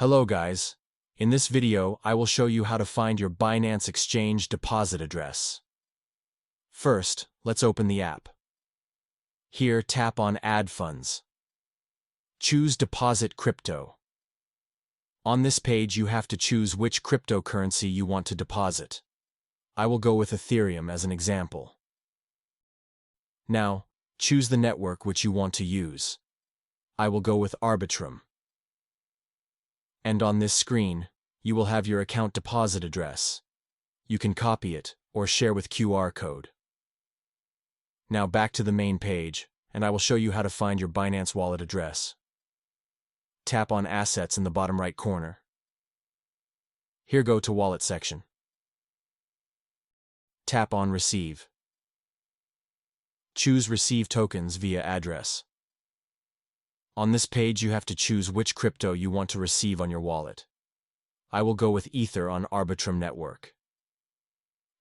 Hello guys. In this video, I will show you how to find your Binance Exchange deposit address. First, let's open the app. Here, tap on Add Funds. Choose Deposit Crypto. On this page, you have to choose which cryptocurrency you want to deposit. I will go with Ethereum as an example. Now, choose the network which you want to use. I will go with Arbitrum. And on this screen, you will have your account deposit address. You can copy it or share with QR code. Now back to the main page, and I will show you how to find your Binance wallet address. Tap on Assets in the bottom right corner. Here, go to Wallet section. Tap on Receive. Choose Receive Tokens via Address. On this page, you have to choose which crypto you want to receive on your wallet. I will go with Ether on Arbitrum network.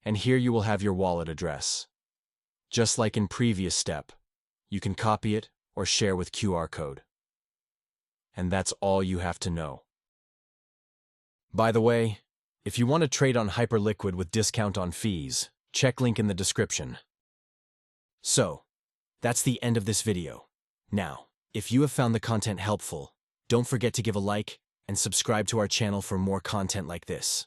And here you will have your wallet address. Just like in previous step, you can copy it or share with QR code. And that's all you have to know. By the way, if you want to trade on Hyperliquid with discount on fees, check link in the description. So, that's the end of this video. Now, if you have found the content helpful, don't forget to give a like and subscribe to our channel for more content like this.